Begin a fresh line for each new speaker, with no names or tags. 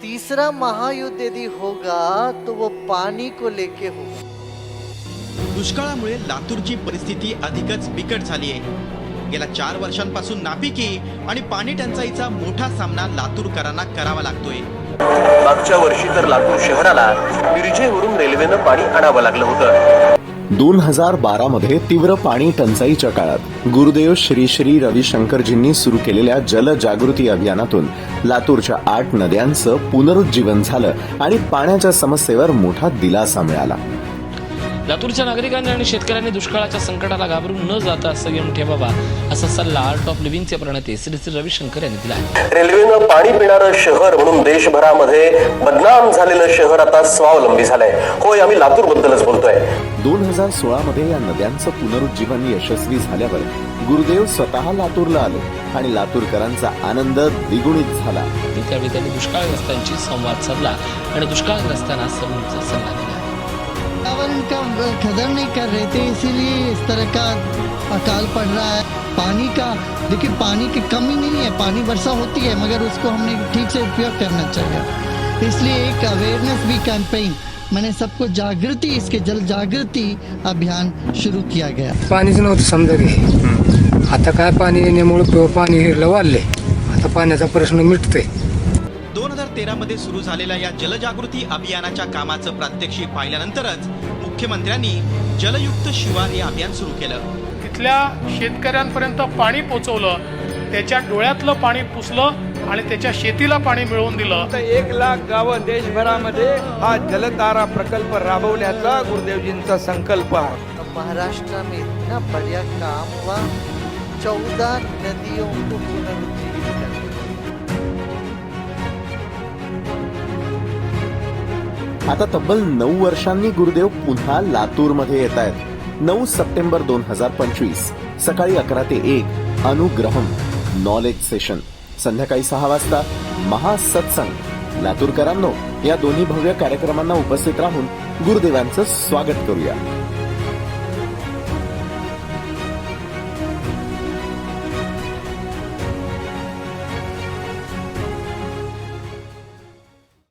तीसरा महायुद्ध यदि होगा तो वो पानी को लेके होगा।
दुष्काळामुळे लातूरची परिस्थिती अधिकच बिकट झाली आहे। गेल्या 4 वर्षांपासून नापिकी आणि पाणी टंचाईचा मोठा सामना लातूरकरांना करावा लागतोय।
मागच्या वर्षी तर लातूर शहराला मिरजेवरून रेल्वेनं पाणी आणावं लागलं होतं।
2012 मध्ये तीव्र पाणी टंचाईच्या काळात गुरुदेव श्री श्री रविशंकरजींनी सुरू केलेल्या जलजागृती अभियानातून लातूरच्या 8 नद्यांचं पुनरुज्जीवन झालं आणि पाण्याच्या समस्येवर मोठा दिलासा मिळाला।
लातूरच्या नागरिकांनी आणि शेतकऱ्यांनी दुष्काळाच्या संकटाला घाबरून न जाता संयम ठेवावा असा सल्ला आर्ट ऑफ लिव्हिंगचे प्रणेते श्री श्री रविशंकर यांनी दिला आहे।
रेल्वेनं पाणी पिणारं शहर म्हणून देशभरामध्ये बदनाम झालेलं शहर आता स्वावलंबी झालंय। होय, आम्ही लातूर बद्दलच बोलतोय।
2016 मध्ये या नद्यांचं पुनरुज्जीवन यशस्वी झाल्यावर गुरुदेव स्वतः लातूरला आले आणि लातूरकरांचा आनंद द्विगुणित झाला।
त्यावेळी त्यांनी दुष्काळग्रस्तांशी संवाद साधला आणि दुष्काळग्रस्तांना समजूतचा सल्ला दिला।
पर्यावरण का कदर नहीं कर रहे थे, इसीलिए इस तरह का अकाल पड़ रहा है। पानी का देखिए, पानी की कमी नहीं है, पानी वर्षा होती है, मगर उसको हमने ठीक से उपयोग करना चाहिए। इसलिए एक अवेयरनेस भी कैंपेन मैंने सबको जागृति, इसके जल जागृति अभियान शुरू किया गया।
पाणीच नव्हतं समजा की आता काय पाणी येण्यामुळे पाणी हिरलं वाढले, आता पाण्याचा प्रश्न मिटतोय।
2013 मध्ये सुरू झालेल्या या जलजागृती अभियानाच्या कामाचं प्रात्यक्षिक पाहिल्यानंतरच मुख्यमंत्र्यांनी जलयुक्त शिवार हे अभियान सुरू केलं।
इथल्या शेतकऱ्यांपर्यंत पाणी पोहोचवलं, त्याच्या डोळ्यातलं पाणी पुसलं आणि त्याच्या शेतीला पाणी मिळवून दिलं।
1 लाख गावं देशभरामध्ये हा जलतारा प्रकल्प राबवण्याचा गुरुदेवजींचा संकल्प आहे।
महाराष्ट्र में इतना बढ़िया काम हुआ, 14 नदियों को पुनरुज्जीवित करना।
आता तब्बल 9 वर्षांनी गुरुदेव पुन्हा लातूरमध्ये येत आहेत। 9 सप्टेंबर 2025 सकाळी 11 ते 1 अनुग्रहम नॉलेज सेशन, संध्याकाळी 6 वाजता महासत्संग। लातूरकरांनो, या दोन्ही भव्य कार्यक्रमांना उपस्थित राहून गुरुदेवांचं स्वागत करूया।